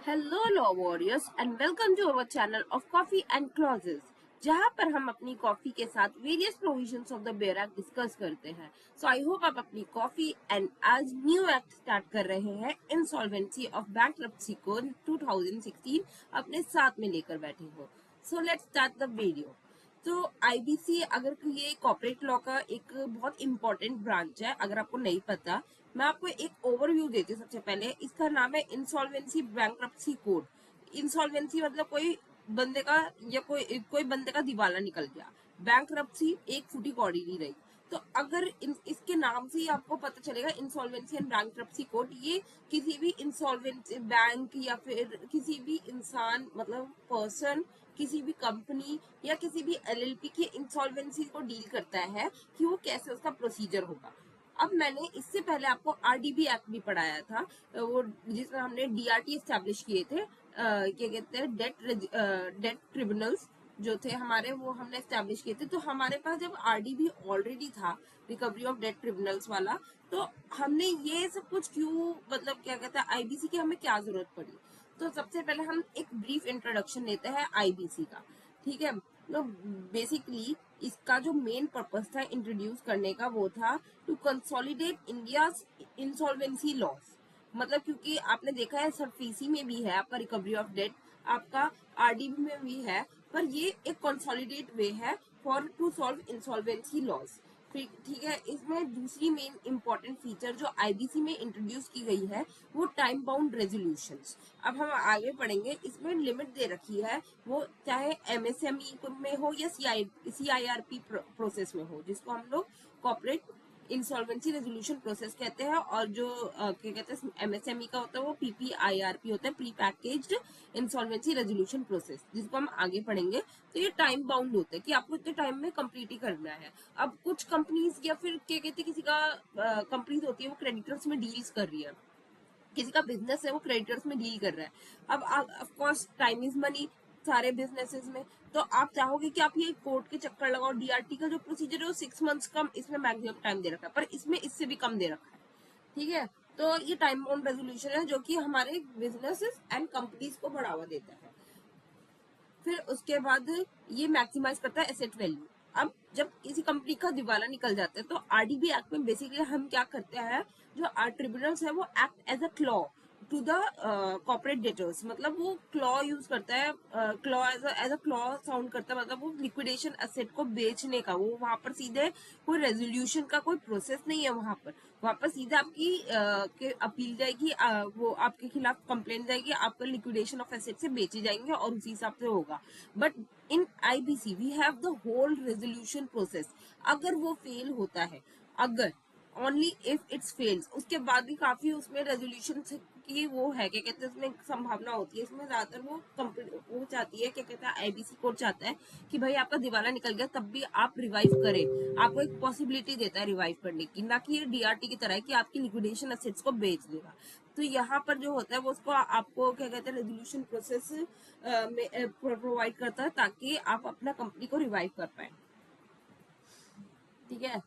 Hello law warriors and welcome to our channel of coffee and clauses, जहां पर हम अपनी कॉफी के साथ various provisions of the bare act discuss करते हैं। सो आई होप आप अपनी कॉफी एंड आज न्यू एक्ट स्टार्ट कर रहे हैं इंसॉल्वेंसी ऑफ बैंकरप्सी को 2016 अपने साथ में लेकर बैठे हो। So let's start the video. तो आईबीसी अगर ये कॉर्पोरेट लॉ का एक बहुत इंपॉर्टेंट ब्रांच है, अगर आपको नहीं पता मैं आपको एक ओवरव्यू देती हूँ। सबसे पहले इसका नाम है इंसॉल्वेंसी बैंकरप्सी कोड। इंसॉल्वेंसी मतलब कोई बंदे का या कोई बंदे का दिवाला निकल गया। बैंकरप्सी एक फूटी कौड़ी नहीं रही। तो अगर इसके नाम से ही आपको पता चलेगा इंसॉल्वेंसी एंड बैंकरप्सी कोड, ये किसी भी इंसॉल्वेंसी बैंक या फिर किसी भी इंसान मतलब पर्सन, किसी भी कंपनी या किसी भी एलएलपी की इंसॉल्वेंसी को डील करता है कि वो कैसे उसका प्रोसीजर होगा। अब मैंने इससे पहले आपको आरडीबी एक्ट भी पढ़ाया था, वो जिसमें हमने डीआरटी एस्टेब्लिश किए थे, क्या कहते हैं डेट ट्रिब्यूनल्स जो थे हमारे, वो हमने एस्टेब्लिश किए थे। तो हमारे पास जब आरडीबी ऑलरेडी था, रिकवरी ऑफ डेट ट्रिब्यूनल्स वाला, तो हमने ये सब कुछ क्यों, मतलब क्या कहते हैं आईबीसी की हमें क्या जरूरत पड़ी। तो सबसे पहले हम एक ब्रीफ इंट्रोडक्शन लेते हैं आईबीसी का, ठीक है। तो बेसिकली इसका जो मेन पर्पस था इंट्रोड्यूस करने का, वो था to consolidate India insolvency laws. मतलब क्योंकि आपने देखा है सरफेसी में भी है आपका रिकवरी ऑफ डेट, आपका आरडीबी में भी है, पर ये एक कंसोलिडेट वे है for to solve insolvency laws. ठीक है। इसमें दूसरी मेन इंपॉर्टेंट फीचर जो आईबीसी में इंट्रोड्यूस की गई है वो टाइम बाउंड रेजोल्यूशंस। अब हम आगे पढ़ेंगे, इसमें लिमिट दे रखी है, वो चाहे एमएसएमई में हो या सीआईआरपी प्रोसेस में हो, जिसको हम लोग कॉर्पोरेट इंसॉल्वेंसी रेजोल्यूशन प्रोसेस कहते हैं। और जो क्या कहते हैं एमएसएमई का होता है वो पीपीआईआरपी होता है, pre packaged insolvency resolution process, जिसको हम आगे पढ़ेंगे। तो ये टाइम बाउंड होता है कि आपको इतने टाइम में कंप्लीट ही करना है। अब कुछ कंपनीज या फिर क्या कहते हैं किसी का कंपनीज होती है वो क्रेडिटर्स में डील्स कर रही है, किसी का बिजनेस है वो क्रेडिटर्स में डील कर रहा है। अब of course time is money सारे बिजनेसेस में, तो आप चाहोगे कि आप ये कोर्ट के चक्कर लगाओ। डीआरटी का जो प्रोसीजर है वो 6 मंथ्स का इसमें मैक्सिमम टाइम दे रखा है, पर इसमें इससे भी कम दे रखा है, ठीक है। तो ये टाइम बाउंड रेजोल्यूशन है जो कि हमारे बिजनेसेस एंड कंपनीज को बढ़ावा देता है। फिर उसके बाद ये मैक्सिमाइज करता है एसेट वैल्यू। अब जब किसी कंपनी का दिवाला निकल जाता है तो आरडीबी एक्ट में बेसिकली हम क्या करते हैं, जो ट्रिब्यूनल्स है वो act as a claw to the corporate debtors, मतलब वो क्लॉ यूज करता है, claw as a claw sound करता है, मतलब वो लिक्विडेशन एसेट को बेचने का, वो वहां पर सीधे कोई रेजोल्यूशन का कोई प्रोसेस नहीं है। वहां पर सीधे आपकी के अपील जाएगी, वो आपके खिलाफ कंप्लेंट जाएगी, आपका लिक्विडेशन ऑफ एसेट से बेचे जाएंगे और उसी हिसाब से होगा। But in IBC we have the whole resolution process. अगर वो फेल होता है, अगर ओनली इफ इट्स फेल्स, उसके बाद भी काफी उसमें रेजोल्यूशन की वो है, क्या कहते हैं उसमें संभावना होती है। इसमें ज्यादातर वो चाहती है, क्या कहता है आईबीसी कोर्ट चाहता है कि भाई आपका दिवाला निकल गया तब भी आप रिवाइव करें, आपको एक पॉसिबिलिटी देता है रिवाइव करने की, ना कि डीआरटी की तरह है कि आपकी लिक्विडेशन एसेट्स को बेच देगा। तो यहाँ पर जो होता है वो उसको आपको क्या कहते हैं रेजोल्यूशन प्रोसेस में प्रोवाइड करता है ताकि आप अपना कंपनी को रिवाइव कर पाए, ठीक है।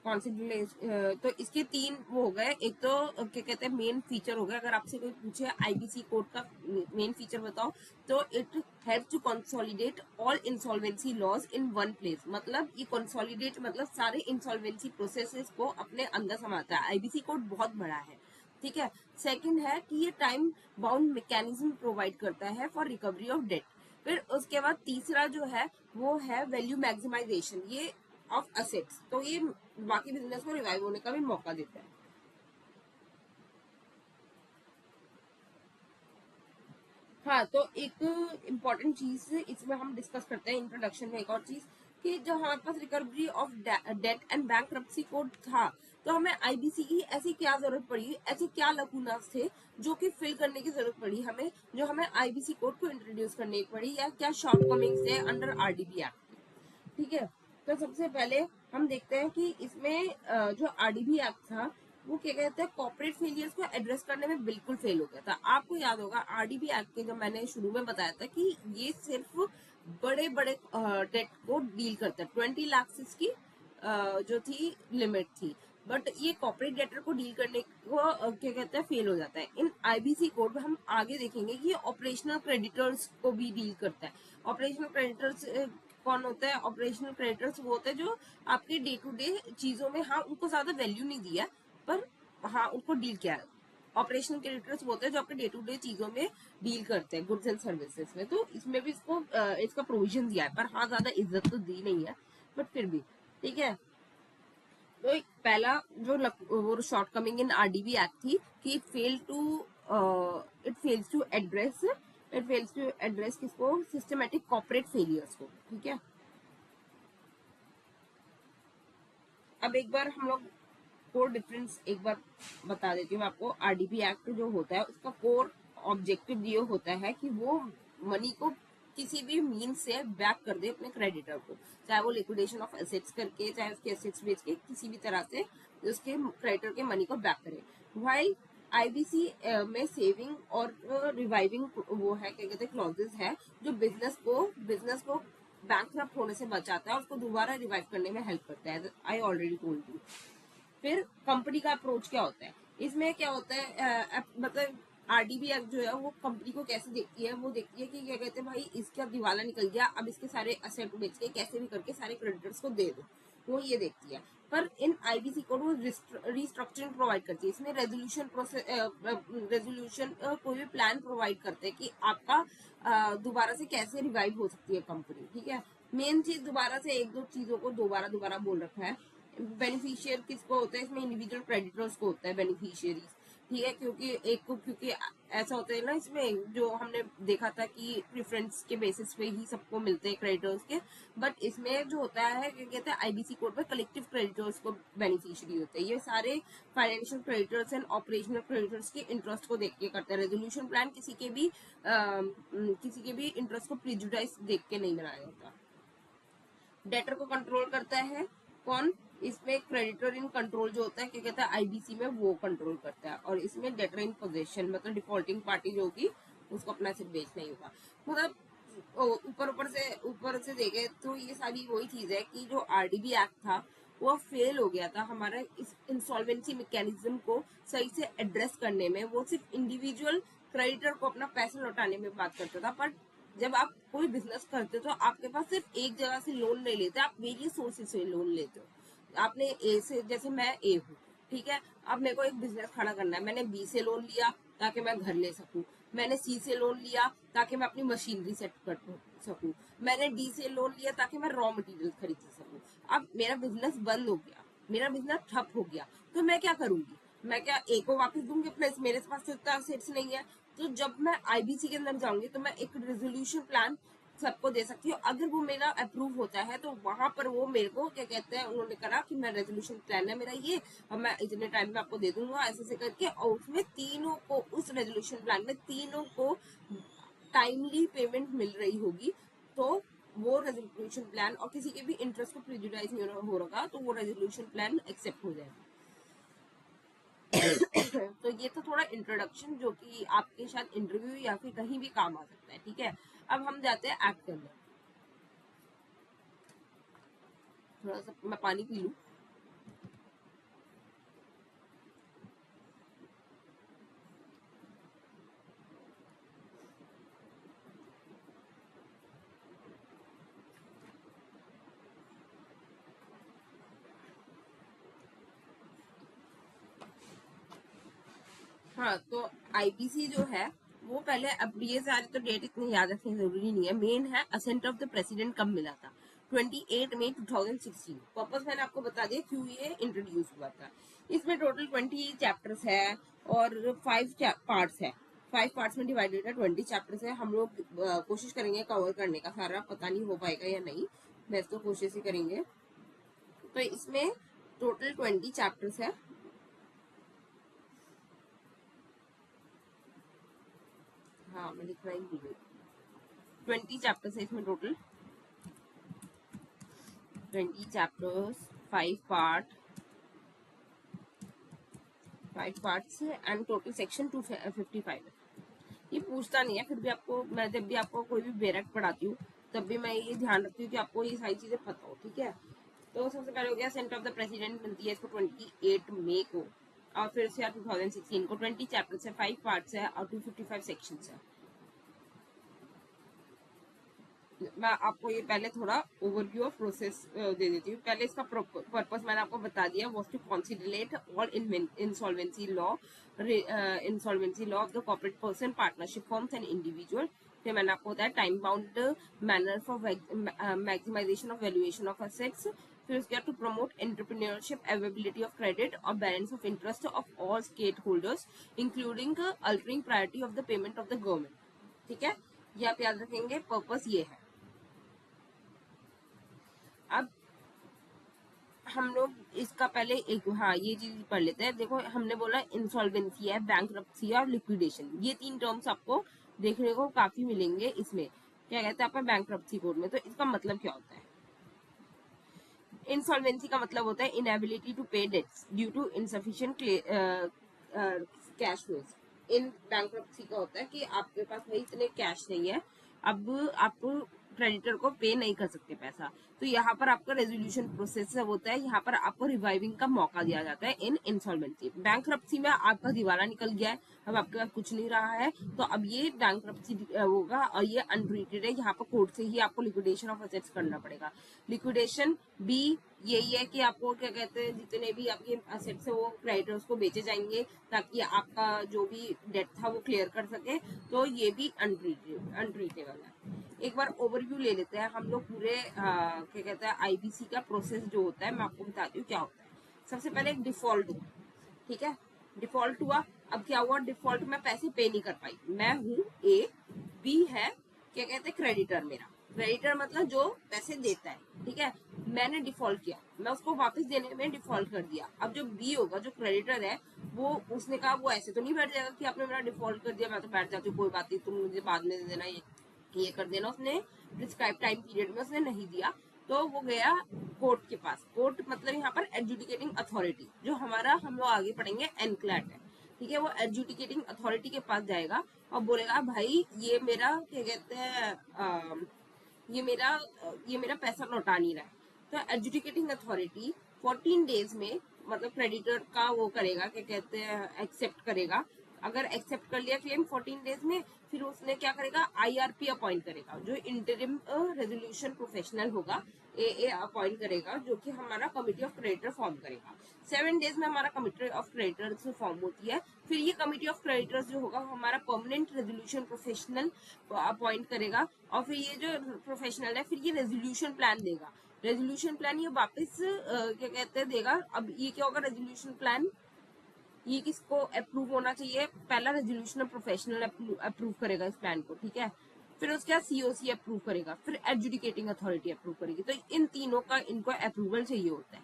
तो इसके तीन वो हो गए। एक तो क्या कहते हैं मेन फीचर हो गया, अगर आपसे कोई पूछे आईबीसी कोड का मेन फीचर बताओ, तो it help to consolidate all insolvency laws in one place. मतलब ये कंसोलिडेट मतलब सारे इंसॉल्वेंसी प्रोसेसेस को अपने अंदर समाता है। आईबीसी कोड बहुत बड़ा है, ठीक है। सेकंड है कि ये टाइम बाउंड मैकेनिज्म प्रोवाइड करता है फॉर रिकवरी ऑफ डेट। फिर उसके बाद तीसरा जो है वो है वैल्यू मैक्सिमाइजेशन ये ऑफ असेट्स, तो ये बाकी बिजनेस को रिवाइव होने का भी मौका देता है। हाँ, तो एक इम्पॉर्टेंट चीज इसमें हम डिस्कस करते हैं इंट्रोडक्शन में, एक और चीज कि जो हमारे पास recovery of debt and bankruptcy code था, तो हमें आईबीसी की ऐसी क्या जरूरत पड़ी, ऐसे क्या लकूनास थे जो कि फिल करने की जरूरत पड़ी हमें, जो हमें आईबीसी कोड को इंट्रोड्यूस करने की पड़ी, या क्या शॉर्टकमिंग्स है अंडर आरडीबी एक्ट, ठीक है। तो सबसे पहले हम देखते हैं कि इसमें जो आरडीबी एक्ट था वो क्या कहते हैं कॉर्पोरेट फेलियर्स को एड्रेस करने में बिल्कुल फेल हो गया था। आपको याद होगा आरडीबी एक्ट के जो मैंने शुरू में बताया था कि ये सिर्फ बड़े बड़े डेट को डील करता है। 20 लाख इसकी जो थी लिमिट थी, बट ये कॉर्पोरेट डेटर को डील करने को क्या कहते हैं फेल हो जाता है। इन आईबीसी कोड में हम आगे देखेंगे कि ये ऑपरेशनल क्रेडिटर्स को भी डील करता है। ऑपरेशनल क्रेडिटर्स कौन होता है? ऑपरेशनल क्रेडिटर्स वो होते हैं जो आपके डे टू डे चीजों में, हाँ उनको ज्यादा वैल्यू नहीं दिया पर हाँ उनको डील किया है। ऑपरेशनल क्रेडिटर्स होते हैं जो आपके डे टू डे चीजों में डील करते हैं, गुड्स एंड सर्विसेज में। तो इसमें भी इसको इसका प्रोविजन दिया है, पर हाँ ज्यादा इज्जत तो दी नहीं है, बट फिर भी ठीक है। तो एक पहला जो वो short coming in RDB act थी कि इट फेल्स टू एड्रेस किसको? सिस्टमेटिक कॉर्पोरेट फेलियर्स को। ठीक है, अब एक बार हम लोग कोर डिफरेंस एक बार बता देती हूँ मैं आपको। आरडीपी एक्ट जो होता है उसका कोर ऑब्जेक्टिव ये होता है कि वो मनी को किसी भी मीन से बैक कर दे अपने क्रेडिटर को, चाहे वो लिक्विडेशन ऑफ एसेट्स करके, चाहे उसके एसेट्स बेच के, किसी भी तरह से उसके क्रेडिटर के मनी को बैक करे। वाइल आईबीसी में सेविंग और रिवाइविंग वो है, क्या कहते हैं, क्लॉजेस है जो बिजनेस को बैंक होने से बचाता है, उसको दोबारा रिवाइव करने में हेल्प करता है। I already told you. फिर कंपनी का अप्रोच क्या होता है? इसमें क्या होता है, मतलब आरडीबी एक्ट जो है वो कंपनी को कैसे देखती है? वो देखती है कि क्या कहते हैं, भाई इसका दिवाला निकल गया, अब इसके सारे असेट बेच के कैसे भी करके सारे क्रेडिटर्स को दे दो, वो ये देखती है। पर इन आईबीसी कोड वो रिस्ट्रक्चरिंग प्रोवाइड करती है। इसमें रेजोल्यूशन कोई भी प्लान प्रोवाइड करते हैं कि आपका दोबारा से कैसे रिवाइव हो सकती है कंपनी। ठीक है, मेन चीज दोबारा से एक दो चीजों को दोबारा बोल रखा है। बेनिफिशियर किसको होता है इसमें? इंडिविजुअल क्रेडिटर्स को होता है बेनिफिशियरीज। ठीक है, क्योंकि ऐसा होता है ना, इसमें जो हमने देखा था कि प्रेफरेंस के बेसिस पे ही सबको मिलते हैं क्रेडिटर्स के, बट इसमें जो होता है क्या कहते हैं, आईबीसी कोड में कलेक्टिव क्रेडिटर्स को बेनिफिशियरी होते हैं। ये सारे financial creditors and operational creditors के इंटरेस्ट को देख के करते हैं। रेजोल्यूशन प्लान किसी के भी इंटरेस्ट को प्रिजुडाइज देख के नहीं बनाया जाता। डेटर को कंट्रोल करता है कौन? इसमें क्रेडिटर इन कंट्रोल जो होता है, क्या कहता है, आईबीसी में वो कंट्रोल करता है। और इसमें डेटर इन पोजेशन, मतलब डिफॉल्टिंग पार्टी जो होगी उसको अपना सिर्फ बेचना ही होगा। मतलब ऊपर से देखे तो ये सारी वही चीज है कि जो आरडीबी एक्ट था वो फेल हो गया था हमारा इस इंसॉल्वेंसी मैकेनिज्म को सही से एड्रेस करने में। वो सिर्फ इंडिविजुअल क्रेडिटर को अपना पैसा लौटाने में बात करता था, पर जब आप कोई बिजनेस करते हो तो आपके पास सिर्फ एक जगह से लोन नहीं लेते, आप वेरियस सोर्सेज से लोन लेते हो। आपने ए से, जैसे मैं ए हूँ, ठीक है, अब मेरे को एक बिजनेस खड़ा करना है, मैंने बी से लोन लिया ताकि मैं घर ले सकूं, मैंने सी से लोन लिया ताकि मैं अपनी मशीनरी सेट कर सकूं, मैंने डी से लोन लिया ताकि मैं रॉ मटेरियल खरीद सकूं। अब मेरा बिजनेस बंद हो गया, मेरा बिजनेस ठप हो गया, तो मैं क्या करूंगी? मैं क्या ए को वापस दूंगी? प्लस मेरे पास तो इतना सेट्स नहीं है। तो जब मैं आईबीसी के अंदर जाऊंगी तो मैं एक रेजोल्यूशन प्लान सबको दे सकती हूँ। अगर वो मेरा अप्रूव होता है तो वहां पर वो मेरे को क्या कहते हैं, उन्होंने कहा कि मैं रेजोल्यूशन प्लान है मेरा ये, और मैं इतने टाइम में आपको दे दूंगा, ऐसे करके। और उसमें तीनों को, उस रेजोल्यूशन प्लान में तीनों को टाइमली पेमेंट मिल रही होगी, तो वो रेजोल्यूशन प्लान, और किसी के भी इंटरेस्ट को प्रिजुडाइज नहीं हो रहा, तो वो रेजोल्यूशन प्लान एक्सेप्ट हो जाएगा। तो ये तो थोड़ा इंट्रोडक्शन जो कि आपके शायद इंटरव्यू या फिर कहीं भी काम आ सकता है। ठीक है, अब हम जाते हैं एक्ट के अंदर। थोड़ा सा मैं पानी पी लूं। हाँ, तो आईपीसी जो है वो पहले, अब ये सारे तो डेट इतनी याद रखनी जरूरी नहीं है। मेन है असेंट ऑफ द प्रेसिडेंट कब मिला था? 28 मई 2016। पर्पस मैंने आपको बता दिया क्यों ये इंट्रोड्यूस हुआ था। इसमें टोटल 20 चैप्टर्स है और 5 पार्ट्स है। 5 पार्ट्स में डिवाइडेड है, 20 चैप्टर्स है। हम लोग कोशिश करेंगे कवर करने का सारा, पता नहीं हो पाएगा या नहीं, वैसे तो कोशिश ही करेंगे। तो इसमें टोटल 20 चैप्टर्स है। हाँ, मैं लिख रही हूँ। 20 चैप्टर्स है इसमें total, 20 chapters, 5 parts and total section 255 है। ये पूछता नहीं है, फिर भी आपको, मैं जब भी आपको कोई भी बेरक पढ़ाती हूँ तब भी मैं ये ध्यान रखती हूँ कि आपको ये सारी चीजें पता हो। ठीक है, तो सबसे पहले हो गया सेंट ऑफ द प्रेसिडेंट बनती है इसको 28 मई को, और फिर उसके बाद 2016 को 20 चैप्टर्स है, 5 पार्ट्स है और 255 सेक्शंस है। मैं आपको ये पहले थोड़ा ओवरव्यू ऑफ प्रोसेस दे देती हूँ। पहले इसका पर्पस मैंने आपको बता दिया, was to considerate all insolvency law of the corporate person, partnership firms and individual. फिर मैंने आपको बताया time bound manner for maximization of valuation of assets. फिर उसके बाद to promote entrepreneurship, availability of credit और balance of interest of all stakeholders including altering priority of the payment of the government. ठीक है, ये आप याद रखेंगे, पर्पस ये है। अब हम लोग इसका पहले एक हाँ ये चीज पढ़ लेते हैं। देखो हमने बोला इंसॉल्वेंसी है, बैंकरप्सी और लिक्विडेशन, ये 3 टर्म्स आपको देखने को काफी मिलेंगे इसमें। क्या कहते हैं आपका बैंकरप्सी कोड में, तो इसका मतलब क्या होता है? इंसॉल्वेंसी का मतलब होता है inability to pay debts due to insufficient cash flows. In bankruptcy का होता है कि आपके पास भाई इतने कैश नहीं है, अब आप क्रेडिटर को पे नहीं कर सकते पैसा, तो यहाँ पर आपका रेजोल्यूशन प्रोसेस होता है, यहाँ पर आपको रिवाइविंग का मौका दिया जाता है इन इंसॉल्वेंसी। बैंकरप्सी में आपका दिवाला निकल गया है, अब आपके पास कुछ नहीं रहा है, तो अब ये बैंकरप्सी होगा और ये अनट्रीटेड है, यहाँ पर कोर्ट से ही आपको लिक्विडेशन ऑफ एसेट्स करना पड़ेगा। लिक्विडेशन भी यही है कि आपको क्या कहते हैं जितने भी आपके एसेट्स है वो क्रेडिटर्स को बेचे जाएंगे ताकि आपका जो भी डेट था वो क्लियर कर सके, तो ये भी अनट्रीटेबल है। एक बार ओवरव्यू ले लेते हैं हम लोग पूरे क्या कहते हैं आईबीसी का प्रोसेस जो होता है, मैं आपको बताती हूँ क्या होता है। सबसे पहले एक डिफॉल्ट हुआ, ठीक है, डिफॉल्ट हुआ। अब क्या हुआ, डिफॉल्ट में पैसे पे नहीं कर पाई, मैं हूँ ए, बी है क्या कहते हैं क्रेडिटर, मेरा क्रेडिटर मतलब जो पैसे देता है, ठीक है, मैंने डिफॉल्ट किया, मैं उसको वापस देने में डिफॉल्ट कर दिया। अब जो बी होगा जो क्रेडिटर है वो उसने कहा वो ऐसे तो नहीं बैठ जाएगा कि आपने मेरा डिफॉल्ट कर दिया मैं तो बैठ जाती हूँ, कोई बात नहीं तुम मुझे बाद में दे देना, ये कर देना। उसने प्रिस्क्राइब टाइम पीरियड में उसने नहीं दिया, तो वो गया कोर्ट के पास। कोर्ट मतलब यहाँ पर एडजुडिकेटिंग अथॉरिटी, जो हमारा हम लोग आगे पढ़ेंगे एनक्लैट है, ठीक है, वो एडजुडिकेटिंग अथॉरिटी के पास जाएगा और बोलेगा भाई ये मेरा क्या कहते हैं ये मेरा पैसा लौटा नहीं रहा है। तो एडजुडिकेटिंग अथॉरिटी 14 डेज में मतलब क्रेडिटर का वो करेगा क्या कहते हैं एक्सेप्ट करेगा। अगर एक्सेप्ट कर लिया क्लेम 14 डेज में, फिर उसने क्या करेगा आईआरपी अपॉइंट करेगा, जो इंटरिम रेजोल्यूशन प्रोफेशनल होगा, ए अपॉइंट करेगा, जो कि हमारा कमिटी ऑफ क्रेडिटर फॉर्म करेगा। 7 डेज में हमारा कमिटी ऑफ क्रेडिटर्स फॉर्म होती है। फिर ये कमिटी ऑफ क्रेडिटर्स जो होगा हमारा परमानेंट रेजोल्यूशन प्रोफेशनल अपॉइंट करेगा, और फिर ये जो प्रोफेशनल है फिर ये रेजोल्यूशन प्लान देगा। रेजोल्यूशन प्लान ये वापस क्या कहते हैं देगा। अब ये क्या होगा रेजोल्यूशन प्लान, ये किसको अप्रूव होना चाहिए, पहला रेजोल्यूशन प्रोफेशनल अप्रूव करेगा इस प्लान को, ठीक है, फिर उसके बाद सीओसी अप्रूव करेगा, फिर एडजुडिकेटिंग अथॉरिटी अप्रूव करेगी। तो इन तीनों का इनको अप्रूवल चाहिए होता है,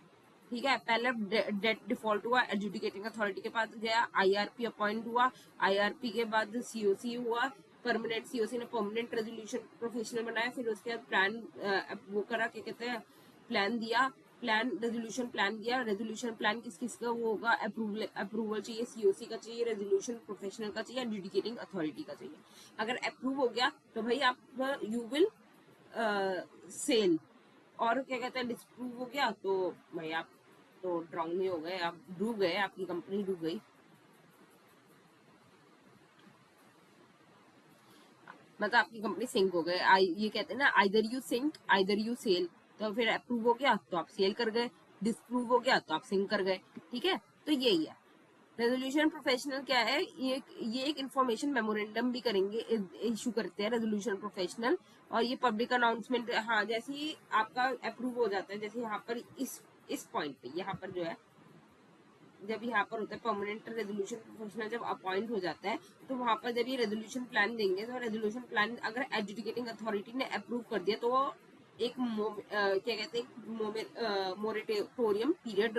ठीक है। पहले डेट डिफॉल्ट हुआ, एडजुडिकेटिंग अथॉरिटी के पास गया, आईआरपी अपॉइंट हुआ, आईआरपी के बाद सीओसी हुआ, परमानेंट सीओसी ने परमानेंट रेजोल्यूशन प्रोफेशनल बनाया, फिर उसके बाद प्लान वो करा क्या कहते हैं प्लान दिया, प्लान रेजोल्यूशन प्लान दिया। रेजोल्यूशन प्लान किस किस का वो होगा अप्रूवल चाहिए, सीओसी का चाहिए, रेजोल्यूशन प्रोफेशनल का चाहिए, एडजुडिकेटिंग अथॉरिटी का चाहिए। अगर अप्रूव हो गया तो भाई आप यू विल सेल, और क्या कहते हैं डिसप्रूव हो गया तो भाई आप तो ड्रॉन्ग नहीं हो गए, आप डूब गए, आपकी कंपनी डूब गई। मतलब आपकी कंपनी सिंक हो गए। ये कहते हैं ना either you sink either you sail, तो फिर अप्रूव हो गया तो आप सेल कर गए, डिसप्रूव हो गया तो आप सिंक कर गए, ठीक है। तो यही है रेजोल्यूशन प्रोफेशनल क्या है, ये एक इंफॉर्मेशन मेमोरेंडम भी करेंगे, इशू करते हैं रेजोल्यूशन प्रोफेशनल, और ये पब्लिक अनाउंसमेंट, हाँ जैसे ही आपका अप्रूव हो जाता है, जैसे यहाँ पर इस पॉइंट पे यहाँ पर जो है जब यहाँ पर होता है परमानेंट रेजोल्यूशन प्रोफेशनल जब अपॉइंट हो जाता है, तो वहां पर जब ये रेजोल्यूशन प्लान देंगे तो रेजोल्यूशन प्लान अगर एडजुडिकेटिंग अथॉरिटी ने अप्रूव कर दिया तो वो एक क्या कहते हैं मोरेटोरियम पीरियड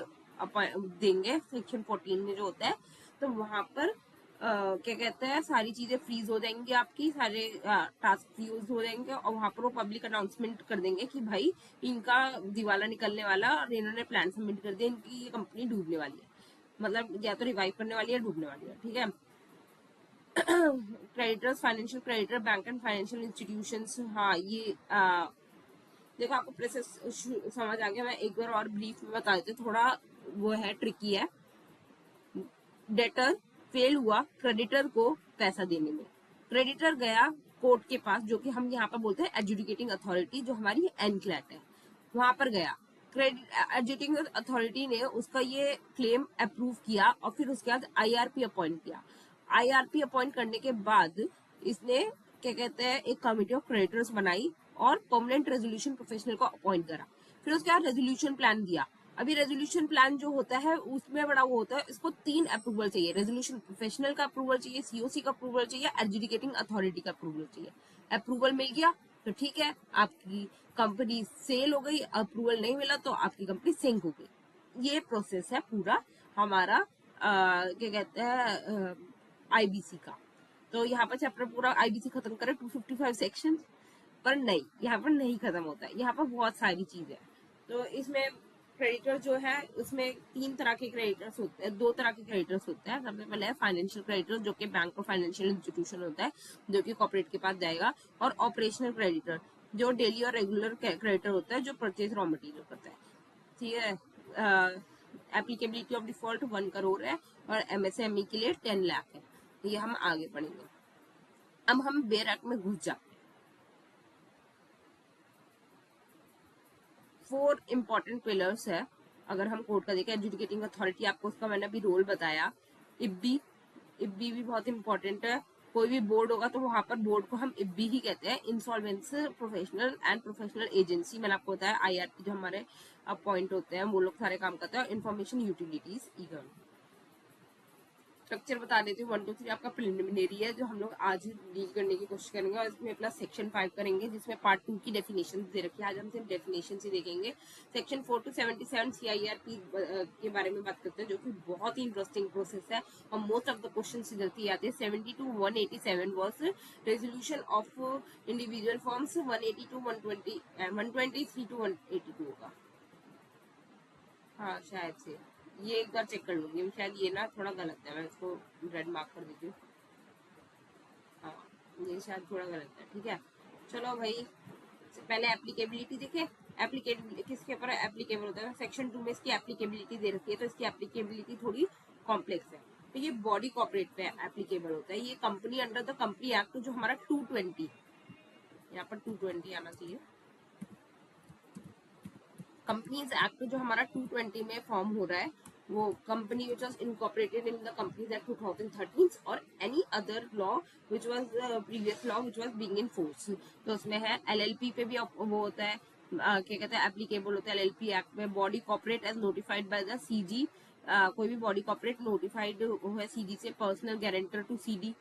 देंगे सेक्शन 14 में जो होता है। तो वहां पर क्या कहते हैं सारी चीजें फ्रीज हो जाएंगी, आपकी सारे टास्क फ्रीज हो जाएंगे, और वहां पर वो पब्लिक अनाउंसमेंट कर देंगे कि भाई इनका दिवाला निकलने वाला और इन्होंने प्लान सबमिट कर दिया, इनकी ये कंपनी डूबने वाली है, मतलब या तो रिवाइव करने वाली है डूबने वाली है, ठीक है। Creditors financial creditor bank and financial institutions, हाँ ये देखो आपको प्रोसेस समझ आ गया, मैं एक बार और ब्रीफ में बता देती हूँ, थोड़ा वो है ट्रिकी है। डेटर फेल हुआ क्रेडिटर को पैसा देने में। क्रेडिटर गया कोर्ट के पास, जो कि हम यहाँ पर बोलते हैं एडजुडिकेटिंग अथॉरिटी, जो हमारी एनक्लैट है, वहां पर गया। क्रेडिट एडजुडिकेटिंग अथॉरिटी ने उसका ये क्लेम अप्रूव किया और फिर उसके बाद आईआरपी अपॉइंट किया। आईआरपी अपॉइंट करने के बाद इसने क्या कहते हैं एक कमिटी ऑफ क्रेडिटर्स बनाई और परमानेंट रेजोल्यूशन प्रोफेशनल को अपॉइंट करा। फिर उसके बाद रेजोल्यूशन प्लान दिया। अभी रेजोल्यूशन प्लान जो होता है उसमें बड़ा वो होता है, इसको 3 अप्रूवल चाहिए। रेजोल्यूशन प्रोफेशनल का अप्रूवल चाहिए, सीओसी का अप्रूवल चाहिए, एडजुडिकेटिंग अथॉरिटी का अप्रूवल चाहिए। अप्रूवल मिल गया तो ठीक है, आपकी कंपनी सेल हो गई। अप्रूवल नहीं मिला तो आपकी कंपनी सिंक हो गई। ये प्रोसेस है पूरा हमारा क्या कहते हैं आईबीसी का। तो यहाँ पर चैप्टर पूरा आईबीसी खत्म करे 255 सेक्शन, पर नहीं, यहाँ पर नहीं खत्म होता है, यहाँ पर बहुत सारी चीजें। तो इसमें क्रेडिटर जो है उसमें 3 तरह के क्रेडिटर्स होते हैं, 2 तरह के क्रेडिटर्स होते हैं। सबसे पहले है फाइनेंशियल क्रेडिटर, जो कि बैंक और फाइनेंशियल इंस्टीट्यूशन होता है, जो कि कॉर्पोरेट के पास जाएगा। और ऑपरेशनल क्रेडिटर, जो डेली और रेगुलर क्रेडिटर होता है, जो परचेज रॉ मटेरियल करता है। ठीक है। एप्लीकेबिलिटी ऑफ डिफॉल्ट 1 करोड़ है और एमएसएमई के लिए 10 लाख है। ये हम आगे पढ़ेंगे। अब हम बेयर एक्ट में घुस जाते हैं। 4 इंपॉर्टेंट पिलर्स है। अगर हम कोर्ट का देखें, एडजुडिकेटिंग अथॉरिटी, आपको उसका मैंने अभी रोल बताया। इब्बी, इब्बी भी बहुत इंपॉर्टेंट है। कोई भी बोर्ड होगा तो वहां पर बोर्ड को हम इब्बी ही कहते हैं, इंसॉल्वेंस प्रोफेशनल एंड प्रोफेशनल एजेंसी। मैंने आपको बताया आईआरपी जो हमारे अपॉइंट होते हैं वो लोग सारे काम करते हैं। इन्फॉर्मेशन यूटिलिटीज ईगन स्ट्रक्चर बता देती हूँ। 1 2 3 आपका प्रिलिमिनरी है, जो हम लोग आज ही डील करने की कोशिश करेंगे, और इसमें अपना सेक्शन 5 करेंगे, जिसमें पार्ट 2 की डेफिनेशन दे रखी है। आज हम सिर्फ डेफिनेशन ही देखेंगे। सेक्शन 4 to 77 सीआईआरपी के बारे में बात करते हैं, जो कि बहुत ही इंटरेस्टिंग प्रोसेस है और मोस्ट ऑफ द क्वेश्चन इधर ही आते हैं। 70 to 187 was resolution of individual forms. 180 to 120 123 to 182 होगा, हाँ शायद से। ये एक बार चेक कर लूंगी, शायद ये ना थोड़ा गलत है, मैं इसको रेड मार्क कर देती हूँ। हाँ, ये शायद थोड़ा गलत है। ठीक है, चलो भाई, पहले एप्लीकेबिलिटी देखे। एप्लीकेबिलिटी किसके ऊपर एप्लीकेबल होता है? सेक्शन 2 में इसकी एप्लीकेबिलिटी दे रखी है, तो इसकी एप्लीकेबिलिटी थोड़ी कॉम्प्लेक्स है। तो ये बॉडी कॉर्पोरेट पे एप्लीकेबल होता है। ये company under the company act, जो हमारा 220, यहाँ पर 220 आना चाहिए। कंपनीज एक्ट जो हमारा 220 में फॉर्म हो रहा है, वो company which was incorporated in the companies act 2013 और any other law which was previous law which was being in force. तो उसमें है एलएलपी पे भी वो होता है, क्या कहते हैं, एप्लीकेबल होता है एलएलपी एक्ट में। Body corporate as notified by the CG, कोई भी बॉडी कॉर्पोरेट नोटिफाइड है सीजी से, पर्सनल गारंटर टू सीडी,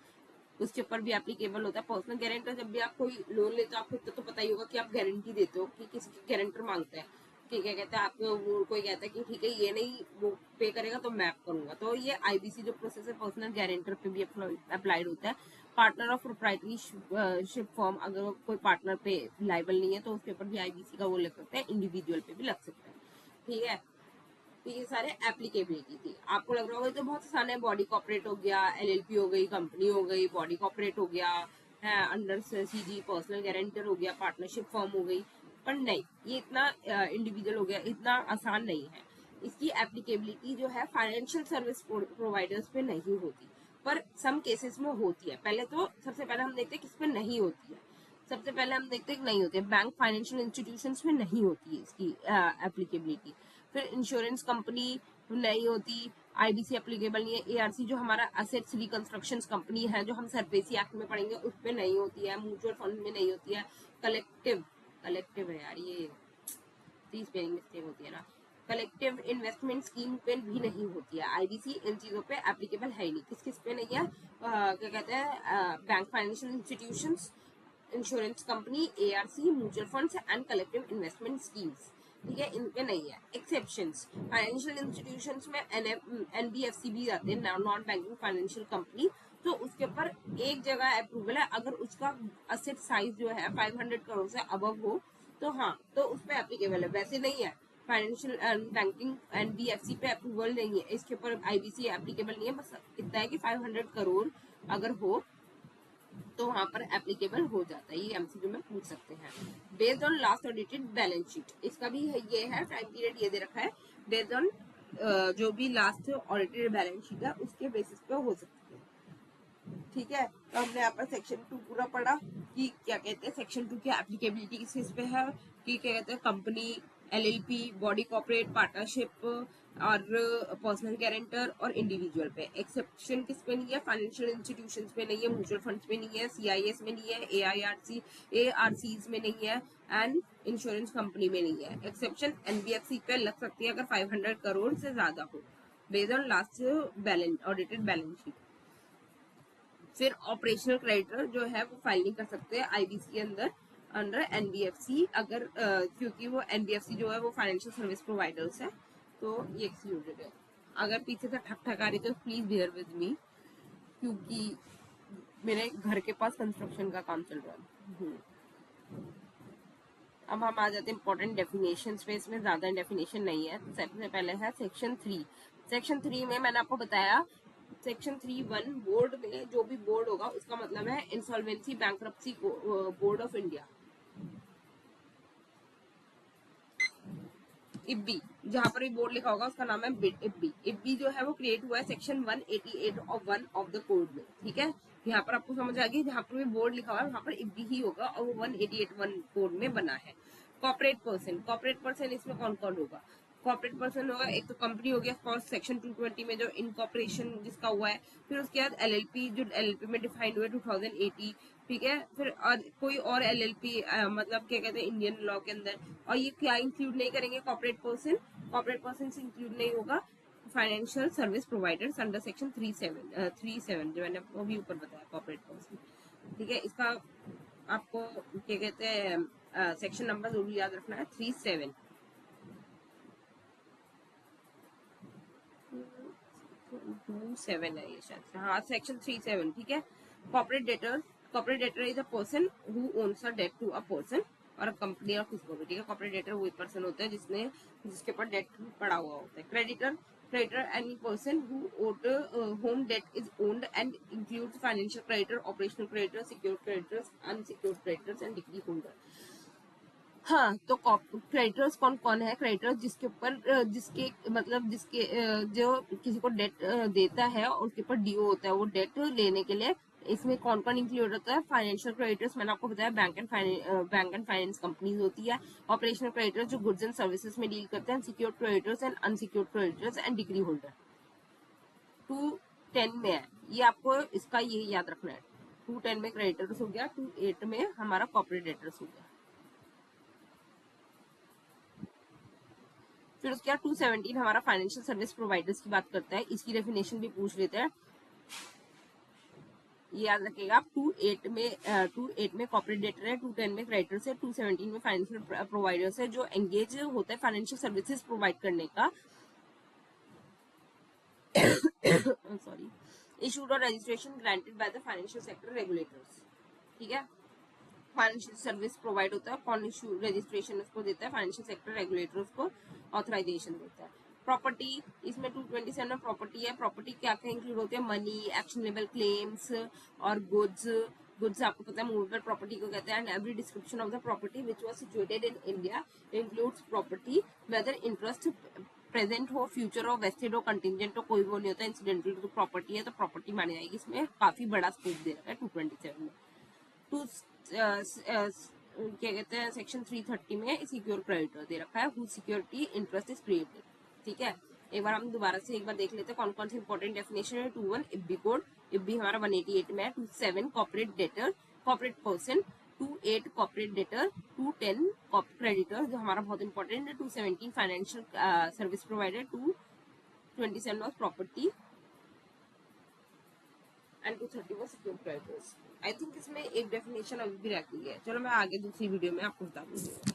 उसके ऊपर भी एप्लीकेबल होता है। पर्सनल गारंटर, जब भी आप कोई लोन लेते हो, आपको तो पता ही होगा कि आप गारंटी देते हो कि किसी गारंटर मांगता है कि क्या कहते हैं, आपको वो कोई कहता है कि ठीक है ये नहीं वो पे करेगा तो मैं करूंगा। तो ये आईबीसी जो प्रोसेस है पर्सनल गारंटर पे भी अप्लाइड होता है। पार्टनर ऑफ प्रोप्राइटरीशिप फॉर्म, अगर कोई पार्टनर पे लाइबल नहीं है तो उसके ऊपर भी आईबीसी का वो लग सकता है, इंडिविजुअल पे भी लग सकता है। ठीक है, तो ये सारे एप्लीकेबिलिटी थी। आपको लग रहा होगा तो बहुत आसान है, बॉडी कॉर्पोरेट हो गया, एलएलपी हो गई, कंपनी हो गई, बॉडी कॉर्पोरेट हो गया है, अंडर सीजी पर्सनल गारंटर हो गया, पार्टनरशिप फॉर्म हो गई। पर नहीं, ये इतना इंडिविजुअल हो गया, इतना आसान नहीं है। इसकी एप्लीकेबिलिटी जो है फाइनेंशियल सर्विस प्रोवाइडर्स पे नहीं होती, पर सम केसेस में होती है। पहले तो सबसे पहले हम देखते हैं किस पे नहीं होती है। सबसे पहले हम देखते हैं कि नहीं होती है, बैंक फाइनेंशियल इंस्टीट्यूशंस में नहीं होती है इसकी एप्लीकेबिलिटी। फिर इंश्योरेंस कंपनी नहीं होती, आईबीसी एप्लीकेबल नहीं है। एआरसी जो हमारा एसेट्स रिकंस्ट्रक्शन कंपनी है, जो हम सरफेसी एक्ट में पढ़ेंगे, उसमें नहीं होती है। म्यूचुअल फंड में नहीं होती है। कलेक्टिव है यार, ये स्पेलिंग मिस्टेक होती है ना। कलेक्टिव इन्वेस्टमेंट स्कीम पे भी नहीं होती है। आईबीसी इन चीजों पे एप्लीकेबल है ही नहीं। किस किस पे नहीं है? क्या कहते हैं, bank financial institutions, insurance company, ARC, mutual funds and collective investment schemes. ठीक है, इनपे नहीं है। एक्सेप्शंस, फाइनेंशियल इंस्टीट्यूशंस में एनबीएफसी भी आते हैं, नॉन बैंकिंग फाइनेंशियल कंपनी। तो उसके ऊपर एक जगह अप्रूवल है, अगर उसका असेट साइज जो है 500 करोड़ से अबव हो तो हाँ, तो उस पर एप्लीकेबल है। वैसे नहीं है, फाइनेंशियल बैंकिंग एनबीएफसी पे अप्रूवल नहीं है, इसके ऊपर आईबीसी एप्लीकेबल नहीं है। बस इतना है कि 500 करोड़ अगर हो तो वहां पर एप्लीकेबल हो जाता है, ये एमसीक्यू में पूछ सकते हैं। Based on last audited balance sheet, इसका भी है, ये है टाइम पीरियड ये दे रखा है, बेस्ड ऑन जो भी लास्ट ऑडिटेड बैलेंस शीट है उसके बेसिस पे हो सकती है। ठीक है, तो हमने यहाँ पर सेक्शन 2 पूरा पढ़ा कि क्या कहते हैं सेक्शन 2 की एप्लीकेबिलिटी किस चीज पे है, कि क्या कहते हैं company, LLP, body corporate, partnership और पर्सनल गारंटर और इंडिविजुअल पे। एक्सेप्शन किस पे नहीं है, फाइनेंशियल इंस्टीट्यूशंस पे नहीं है, म्यूचुअल फंड्स में नहीं है, सीआईएस में नहीं है, एआरसीज में नहीं है, एंड इंश्योरेंस कंपनी में नहीं है। एक्सेप्शन एनबीएफसी पे लग सकती है अगर 500 करोड़ से ज्यादा हो, based on last balance audited balance sheet. फिर ऑपरेशनल क्रेडिटर जो है वो फाइल नहीं कर सकते आईबीसी के अंदर अंडर एनबीएफसी, अगर क्योंकि वो एनबीएफसी जो है वो फाइनेंशियल सर्विस प्रोवाइडर्स है, तो ये एक्सक्लूडेड है। अगर पीछे से ठक ठक आ रही तो प्लीज बियर विद मी, क्योंकि मेरे घर के पास कंस्ट्रक्शन का काम चल रहा है। अब हम आ जाते हैं इंपॉर्टेंट डेफिनेशन पे, इसमें ज्यादा डेफिनेशन नहीं है। सबसे पहले है सेक्शन 3। सेक्शन 3 में मैंने आपको बताया सेक्शन 3(1) बोर्ड में जो भी बोर्ड होगा उसका मतलब है insolvency bankruptcy board of India, इब्बी। जहां पर भी बोर्ड लिखा होगा उसका नाम है इब्बी। इब्बी जो है वो क्रिएट हुआ है section 188 of 1 of the code में। ठीक है, यहाँ पर आपको समझ आ गई, जहां पर भी बोर्ड लिखा हुआ है वहां पर इब्बी ही होगा और वो 188 कोड में बना है। कॉर्पोरेट पर्सन, कॉर्पोरेट पर्सन इसमें कौन कौन होगा? कॉर्पोरेट पर्सन होगा, एक तो कंपनी हो गया ऑफकोर्स सेक्शन 220 में जो इनकॉर्पोरेशन जिसका हुआ है, फिर उसके बाद एलएलपी जो एलएलपी में डिफाइंड हुआ है 2080। ठीक है, फिर और कोई और एलएलपी मतलब क्या कहते हैं इंडियन लॉ के अंदर, और ये क्या इंक्लूड नहीं करेंगे कॉर्पोरेट पर्सन, कॉर्पोरेट पर्सन से इंक्लूड नहीं होगा financial service providers under section 37 जो मैंने अभी ऊपर बताया कॉर्पोरेट पर्सन। ठीक है, इसका आपको क्या कहते हैं सेक्शन नंबर जरूर याद रखना है, 37। 27 है ये शायद, हाँ सेक्शन 37। ठीक है, corporate debtor, corporate debtor is a person who owes a debt to a person और कंपनी और किसी को भी। ठीक है, कॉर्पोरेट डेटर वही पर्सन होता है जिसके ऊपर डेट पड़ा हुआ होता है। Creditor, creditor any person who owed whom debt is owned and includes financial creditor, operational creditor, secured creditors, unsecured creditors and degree holder। हाँ, तो क्रेडिटर्स कौन कौन है? क्रेडिटर्स जिसके ऊपर जिसके मतलब जिसके जो किसी को डेट देता है और उसके ऊपर ड्यू होता है वो डेट लेने के लिए। इसमें कौन कौन इंक्लूड होता है? फाइनेंशियल क्रेडिटर्स मैंने आपको बताया, बैंक एंड फाइनेंस कंपनीज होती है। ऑपरेशनल क्रेडिटर्स जो गुड्स एंड सर्विसेज में डील करते हैं। Secured creditors and unsecured creditors and degree holder. 210 में है, ये आपको इसका ये याद रखना है। 210 में क्रेडिटर्स हो गया, 28 में हमारा कॉर्पोरेट डेटर्स हो गया। फिर उसके बाद 217 हमारा फाइनेंशियल सर्विस प्रोवाइडर्स की बात करता है, इसकी डेफिनेशन भी पूछ लेते हैं, ये याद रखिएगा आप। 28 में कॉर्पोरेट डेटर है, 210 में क्रेडिटर्स है, 217 में फाइनेंशियल प्रोवाइडर्स है जो एंगेज होता है फाइनेंशियल सर्विसेज प्रोवाइड करने का। सॉरी, इशूड और registration granted by the financial sector regulators. ठीक है, फाइनेंशियल सर्विस प्रोवाइड होता है, कौन इशू रजिस्ट्रेशन उसको देता है? फाइनेंशियल सेक्टर रेगुलेटर उसको ऑथराइजेशन देता है। प्रॉपर्टी, इसमें 227 में प्रॉपर्टी है। प्रॉपर्टी क्या क्या इंक्लूड होती है? मनी, एक्शनेबल क्लेम्स और गुड्स। गुड्स आपको पता है मूवेबल प्रॉपर्टी को कहते हैं। And every description of the property which was situated in India includes property whether interest present हो, फ्यूचर हो, वेस्टेड हो, कंटिजेंट हो, कोई वो नहीं होता। इंसिडेंटल तो प्रॉपर्टी है तो प्रॉपर्टी मानी जाएगी। इसमें काफी बड़ा स्कोप दे रखा है 227 में। टू क्या कहते हैं सेक्शन 330 में सिक्योर क्रेडिटर दे रखा है, who security interest is created. ठीक है, एक बार हम दोबारा से एक बार देख लेते हैं कौन कौन सी इंपॉर्टेंट डेफिनेशन है। 21 इब्बी कोड, इब्बी हमारा 188 में है। 27 corporate debtor, corporate person. 28 corporate debtor, 210 creditor जो हमारा बहुत इंपॉर्टेंट है। 217 financial service provider, 227 was property and 230 was secure creditors. I think इसमें एक डेफिनेशन अभी भी रहती है, चलो मैं आगे दूसरी वीडियो में आपको बता दूंगी।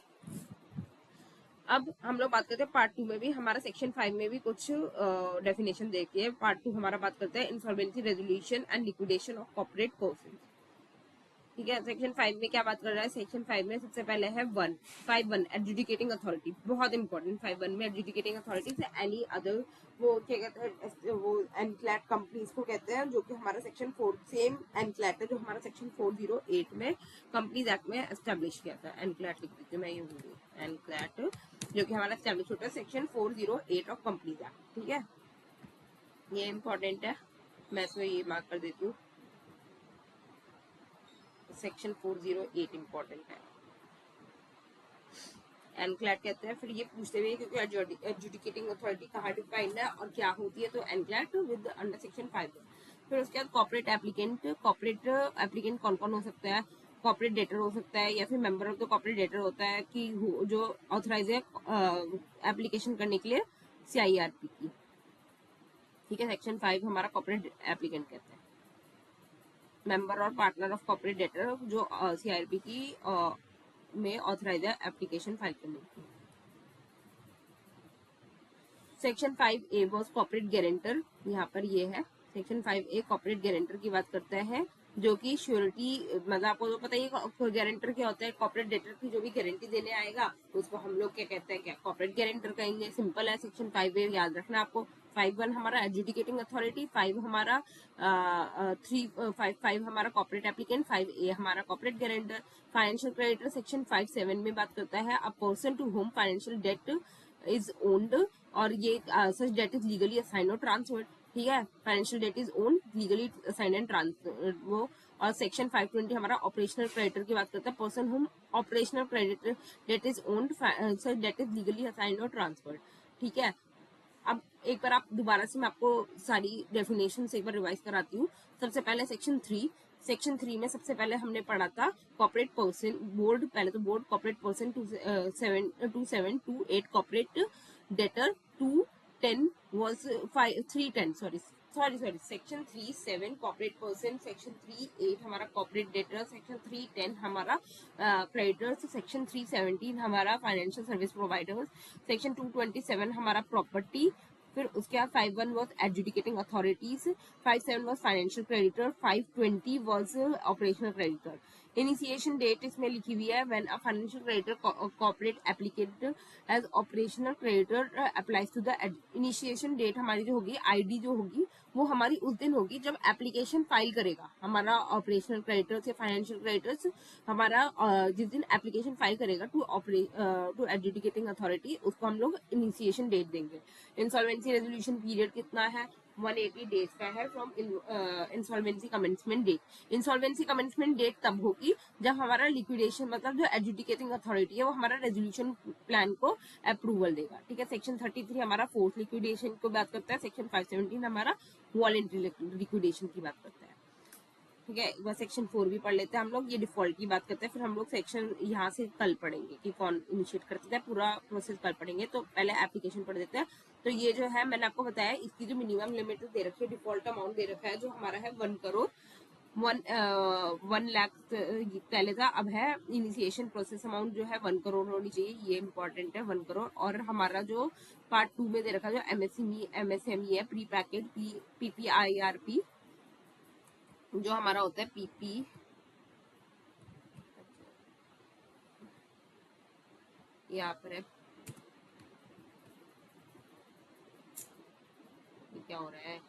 अब हम लोग बात करते हैं पार्ट 2 में भी, हमारा सेक्शन 5 में भी कुछ डेफिनेशन देखिए। पार्ट 2 हमारा बात करते हैं insolvency resolution and liquidation of corporate person. ठीक है। सेक्शन 5 में क्या बात कर रहा है? सेक्शन 5 में सबसे पहले है 5(1) एडजुडिकेटिंग अथॉरिटी, बहुत इंपॉर्टेंट। 5(1) में एडजुडिकेटिंग अथॉरिटी से एनी अदर, वो क्या कहते हैं, वो एनक्लैट कंपनीज को कहते हैं, जो कि हमारा सेक्शन 4 सेम एनक्लैट है जो हमारा सेक्शन 408 में कंपनीज एक्ट में एस्टेब्लिश किया था। एनक्लैट लिख देती हूँ मैं, ये एनक्लैट जो कि हमारा एस्टेब्लिश होता है सेक्शन 408 ऑफ कंपनीज एक्ट। ठीक है, ये इंपॉर्टेंट है, मैं इसमें ये मार्क कर देती हूँ। सेक्शन 408 इंपॉर्टेंट है, एनक्लैट कहते हैं। फिर ये पूछते हुए क्योंकि एडजुडिकेटिंग अथॉरिटी कहाँ डिफाइंड है और क्या होती है, तो एनक्लैट विद अंडर सेक्शन 5। फिर उसके बाद कॉर्पोरेट एप्लीकेंट कौन कौन हो सकता है? कॉर्पोरेट डेटर हो सकता है, या फिर member of the corporate debtor होता है कि जो ऑथराइज है एप्लीकेशन करने के लिए CIRP की। ठीक है, सेक्शन 5 हमारा कॉर्पोरेट एप्लीकेंट कहते हैं। मेंबर और पार्टनर ऑफ कॉर्पोरेट डेटर जो CIRP की में ऑथराइज है एप्लीकेशन फाइल करने की। Section 5A was corporate guarantor, यहाँ पर ये है। सेक्शन 5A कॉर्पोरेट गारंटर की बात करता है, जो कि श्योरिटी, मतलब आपको तो पता ही है गारंटर क्या होता है। कॉर्पोरेट डेटर की जो भी गारंटी देने आएगा उसको हम लोग क्या कहते हैं, क्या कॉर्पोरेट गारंटर कहेंगे। सिंपल है। सेक्शन 5A याद रखना आपको। 5(1) हमारा एडजुडिकेटिंग अथॉरिटी, 5 हमारा 5 हमारा कॉर्पोरेट एप्लीकेंट, 5A हमारा corporate guarantor. Financial creditor section 5(7) में बात करता है, a person to whom financial debt is owed, और ये such debt is legally assign और ट्रांसफर्ड। ठीक है, financial debt is owed, legally assign and transfer वो। और सेक्शन 520 हमारा ऑपरेशनल क्रेडिटर की बात करता है, person whom operational creditor debt is owed, such debt is legally assign और ट्रांसफर्ड। ठीक है, अब एक बार आप दोबारा से मैं आपको सारी डेफिनेशन से एक बार रिवाइज कराती हूँ। सबसे पहले सेक्शन 3 में सबसे पहले हमने पढ़ा था कॉर्पोरेट पर्सन बोर्ड, पहले तो board, corporate person 2728 corporate debtor 210 was 310 sorry section 3(7) corporate person, section 3(8) हमारा कॉर्पोरेट डेटर, सेक्शन 3(10) हमारा क्रेडिटर्स, सेक्शन 3(17) हमारा फाइनेंशियल सर्विस प्रोवाइडर्स, सेक्शन 227 हमारा प्रॉपर्टी। फिर उसके बाद 5(1) was adjudicating authorities, 5(7) was financial creditor, 5(20) was operational creditor. Initiation date इसमें लिखी हुई है, when a financial creditor corporate applicant as operational creditor applies to the initiation date. हमारी जो होगी आईडी जो होगी वो हमारी उस दिन होगी जब एप्लीकेशन फाइल करेगा हमारा ऑपरेशनल क्रेडिटर्स या फाइनेंशियल क्रेडिटर्स, हमारा जिस दिन एप्लीकेशन फाइल करेगा टू एडजुडिकेटिंग अथॉरिटी, उसको हम लोग इनिशिएशन डेट देंगे। इंसॉल्वेंसी रेजोल्यूशन पीरियड कितना है? 180 डेज का है from insolvency commencement date. Insolvency commencement date तब होगी जब हमारा लिक्विडेशन, मतलब जो एडजुडिकेटिंग अथॉरिटी है वो हमारा रेजोल्यूशन प्लान को अप्रूवल देगा। ठीक है, सेक्शन 33 हमारा फोर्स लिक्विडेशन को बात करता है, सेक्शन 517 हमारा वॉलेंट्री लिक्विडेशन की बात करता है। ठीक है, एक बार सेक्शन 4 भी पढ़ लेते हैं हम लोग, ये डिफॉल्ट की बात करते हैं। फिर हम लोग सेक्शन यहाँ से कल पढ़ेंगे कि कौन इनिशिएट करता है, पूरा प्रोसेस कल पढ़ेंगे। तो पहले एप्लीकेशन पढ़ देते हैं। तो ये जो है मैंने आपको बताया, इसकी जो मिनिमम लिमिट दे रखी है, डिफॉल्ट अमाउंट दे रखा है जो हमारा है 1 करोड़ 1 लाख पहले था, अब है इनिशिएशन प्रोसेस अमाउंट जो है 1 करोड़ होनी चाहिए, ये इंपॉर्टेंट है 1 करोड़। और हमारा जो पार्ट 2 में दे रखा है जो MSME है, प्री पैकेज PPIRP, जो हमारा होता है PP, यहाँ पर है, ये क्या हो रहा है,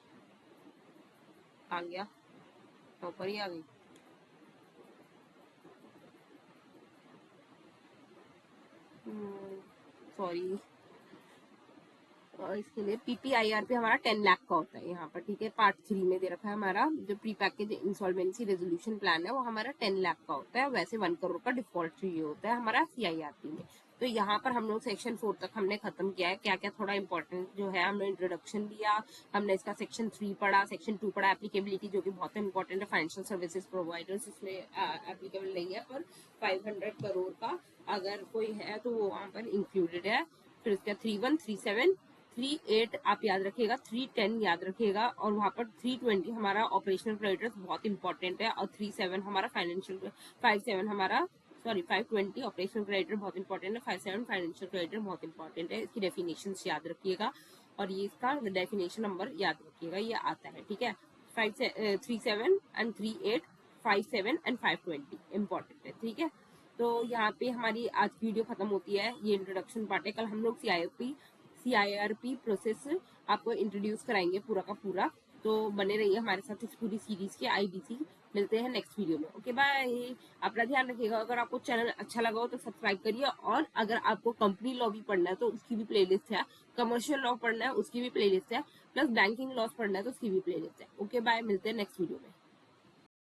आ गया ऊपर ही आ गई। सॉरी, और इसके लिए PPIRP हमारा 10 लाख का होता है यहाँ पर। ठीक है, पार्ट 3 में दे रखा है हमारा जो pre package insolvency resolution plan है वो हमारा 10 लाख का होता है। वैसे 1 करोड़ का डिफॉल्ट चाहिए होता है हमारा CIRP में। तो यहाँ पर हम लोग सेक्शन 4 तक हमने खत्म किया है। क्या क्या थोड़ा इंपॉर्टेंट जो है, हमने इंट्रोडक्शन दिया, हमने इसका सेक्शन 3 पढ़ा, सेक्शन 2 पढ़ा एप्लीकेबिलिटी, जो कि बहुत इंपॉर्टेंट है। फाइनेंशियल सर्विसेज प्रोवाइडर्स इसमें एप्लीकेबल नहीं है, पर 500 करोड़ का अगर कोई है तो वो वहाँ पर इंक्लूडेड है। फिर उसका 3(1), 3(7), 3(8) आप याद रखिएगा, 3(10) याद रखिएगा, और वहां पर 3(20) हमारा ऑपरेशनल क्रेडिटर्स बहुत इंपॉर्टेंट है, और 3(7) हमारा फाइनेंशियल 5(7) हमारा 5(20) ऑपरेशनल क्रेडिटर बहुत इंपॉर्टेंट है, 5(7) फाइनेंशियल क्रेडिटर बहुत इंपॉर्टेंट है। इसकी डेफिनेशन याद रखिएगा और ये इसका डेफिनेशन नंबर याद रखिएगा, ये आता है। ठीक है, 3(7) एंड 3(8) 57 एंड 520 इम्पोर्टेंट है, ठीक है। तो यहाँ पे हमारी आज की वीडियो खत्म होती है, ये इंट्रोडक्शन पार्ट है। कल हम लोग CIRP प्रोसेस आपको इंट्रोड्यूस कराएंगे पूरा का पूरा, तो बने रहिए हमारे साथ इस पूरी सीरीज के IBC। मिलते हैं नेक्स्ट वीडियो में, ओके बाय। अपना ध्यान रखिएगा। अगर आपको चैनल अच्छा लगा हो तो सब्सक्राइब करिए, और अगर आपको कंपनी लॉ भी पढ़ना है तो उसकी भी प्लेलिस्ट है, कमर्शियल लॉ पढ़ना है उसकी भी प्लेलिस्ट है, प्लस बैंकिंग लॉस पढ़ना है तो उसकी भी प्लेलिस्ट है। ओके बाय, मिलते हैं नेक्स्ट वीडियो में।